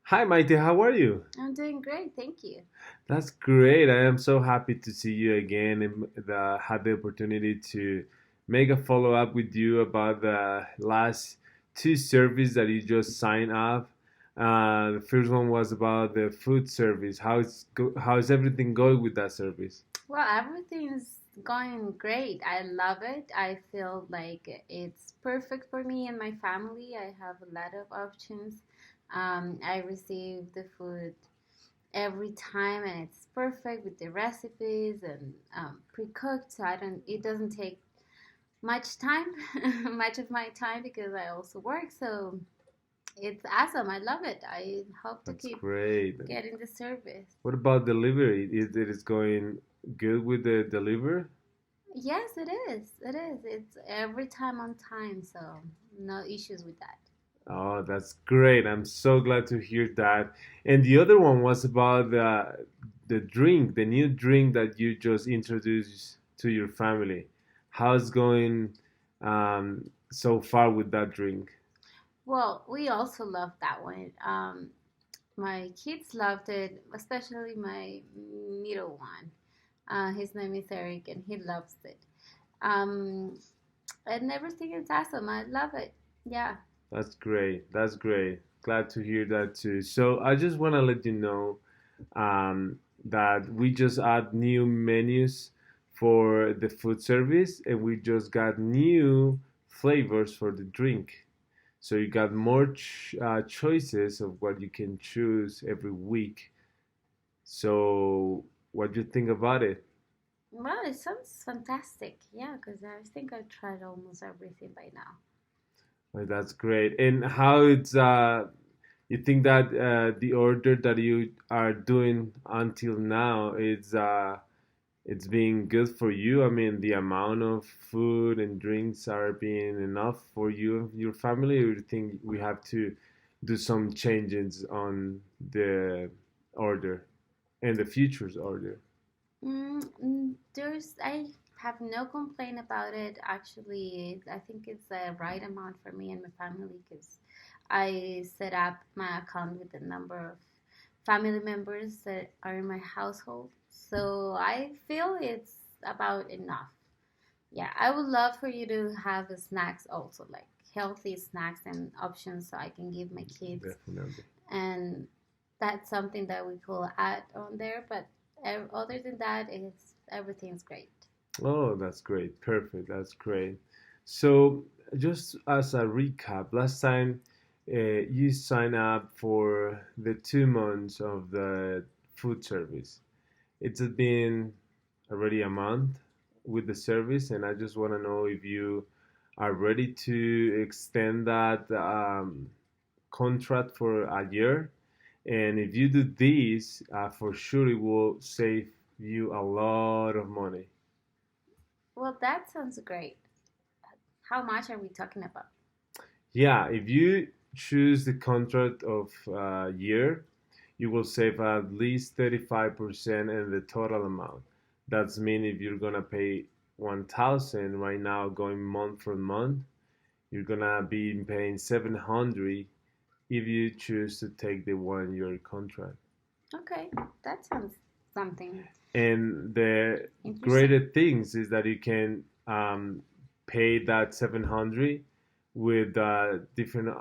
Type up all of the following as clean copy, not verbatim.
Hi, Maite, how are you? I'm doing great, thank you. That's great. I am so happy to see you again and had the opportunity to make a follow up with you about the last two surveys that you just signed up. The first one was about the food service. How's everything going with that service? Well, everything's going great. I love it. I feel like it's perfect for me and my family. I have a lot of options. I receive the food every time, and it's perfect with the recipes and pre-cooked. So I don't. It doesn't take much time, much of my time because I also work. So it's awesome. I love it. I hope to That's keep great. getting the service. What about delivery? Is it is going good with the delivery? Yes, it is. It is. It's every time on time, so no issues with that. Oh, that's great. I'm so glad to hear that. And the other one was about the drink, the new drink that you just introduced to your family. How's going so far with that drink? Well, we also love that one. My kids loved it, especially my middle one. His name is Eric, and he loves it. Um, and everything is awesome. I love it. Yeah. That's great. That's great. Glad to hear that too. So I just want to let you know that we just add new menus for the food service, and we just got new flavors for the drink. So you got more choices of what you can choose every week. So what do you think about it? Well, it sounds fantastic. Yeah, because I think I've tried almost everything by now. Well, that's great. And how it's you think that the order that you are doing until now it's being good for you? I mean, the amount of food and drinks are being enough for you and your family, or you think we have to do some changes on the order and the futures order? I have no complaint about it. Actually, I think it's the right amount for me and my family because I set up my account with the number of family members that are in my household. So I feel it's about enough. Yeah, I would love for you to have the snacks also, like healthy snacks and options so I can give my kids. Definitely. And that's something that we could add on there. But other than that, it's everything's great. Oh, that's great. Perfect. That's great. So, just as a recap, last time you signed up for the 2 months of the food service. It's been already a month with the service, and I just want to know if you are ready to extend that contract for a year. And if you do this, for sure it will save you a lot of money. Well, that sounds great. How much are we talking about? Yeah, if you choose the contract of year, you will save at least 35% in the total amount. That's mean if you're gonna pay 1,000 right now, going month for month, you're gonna be paying 700 if you choose to take the 1 year contract. Okay, that sounds something And the interesting. greater things is that you can pay that 700 with different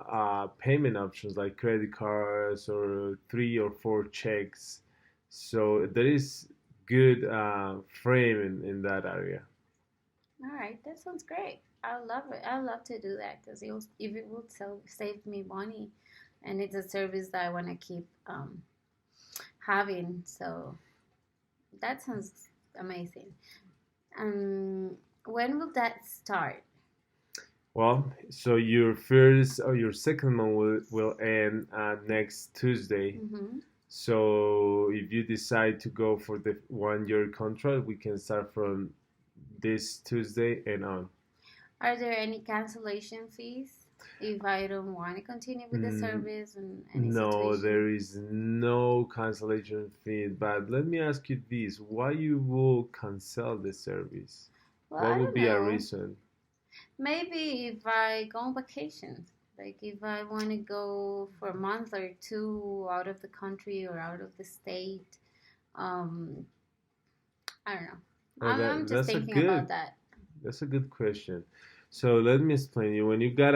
payment options like credit cards or 3 or 4 checks. So there is good frame in that area. All right, that sounds great. I love it. I love to do that because if it would save me money, and it's a service that I want to keep having. So that sounds amazing. Um, when will that start? Well, so your first or your second month will end next Tuesday. Mm-hmm. So if you decide to go for the 1 year contract, we can start from this Tuesday and on. Are there any cancellation fees if I don't want to continue with the Mm, service in any no, situation? there is no cancellation fee. But let me ask you this: why you will cancel the service? Well, What I would don't be a know. reason? Maybe if I go on vacation. Like if I want to go for a month or two out of the country or out of the state, um, I don't know. Oh, I'm just that's a thinking about good that. question. So let me explain you. When you got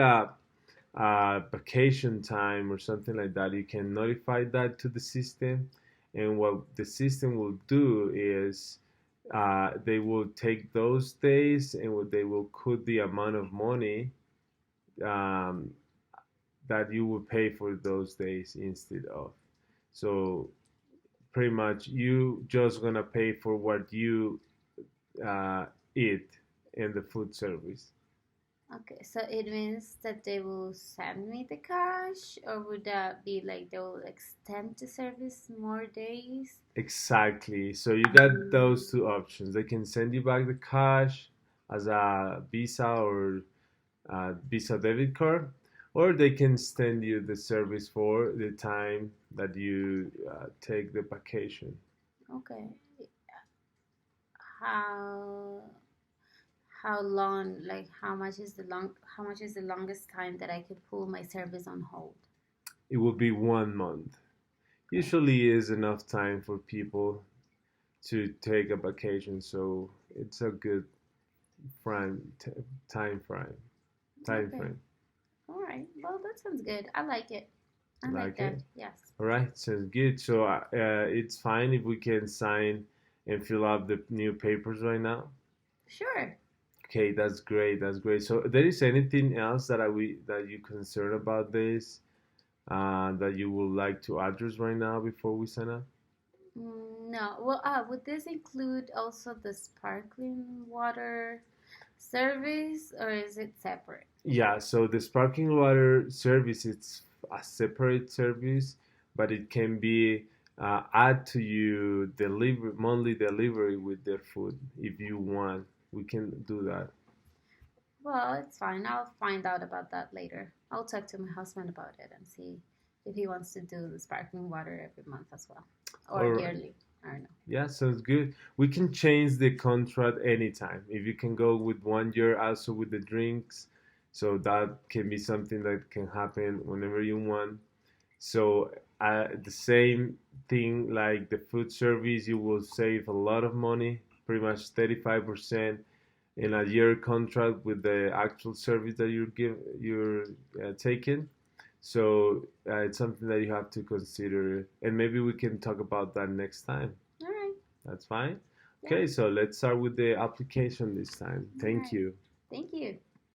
a vacation time or something like that, you can notify that to the system, and what the system will do is they will take those days and they will cut the amount of money um, that you will pay for those days instead of. So pretty much you just gonna pay for what you uh, eat in the food service. Okay, so it means that they will send me the cash, or would that be like they will extend the service more days? Exactly. So you got Mm, those two options. They can send you back the cash as a Visa or Visa debit card, or they can extend you the service for the time that you take the vacation. okay. How how long? Like how much is the longest time that I could pull my service on hold? It will be 1 month. Okay. Usually is enough time for people to take a vacation, so it's a good frame, time frame. Time Okay. frame. All right. Well, that sounds good. I like it. I like Like that. it? Yes. All right, sounds good. So it's fine if we can sign and fill out the new papers right now. Sure. Okay, that's great. That's great. So, there is anything else that you concerned about this that you would like to address right now before we sign up? No. Well, would this include also the sparkling water service, or is it separate? Yeah. So the sparkling water service it's a separate service, but it can be add to you deliver monthly delivery with their food if you want. We can do that. Well, it's fine. I'll find out about that later. I'll talk to my husband about it and see if he wants to do the sparkling water every month as well, or All right. yearly. I don't know. Yeah, sounds good. We can change the contract anytime. If you can go with 1 year also with the drinks, so that can be something that can happen whenever you want. So the same thing like the food service, you will save a lot of money, pretty much 35% in a year contract with the actual service that you're taking. So it's something that you have to consider, and maybe we can talk about that next time. All right. That's fine. Yeah. Okay, so let's start with the application this time. All Thank right. you. Thank you.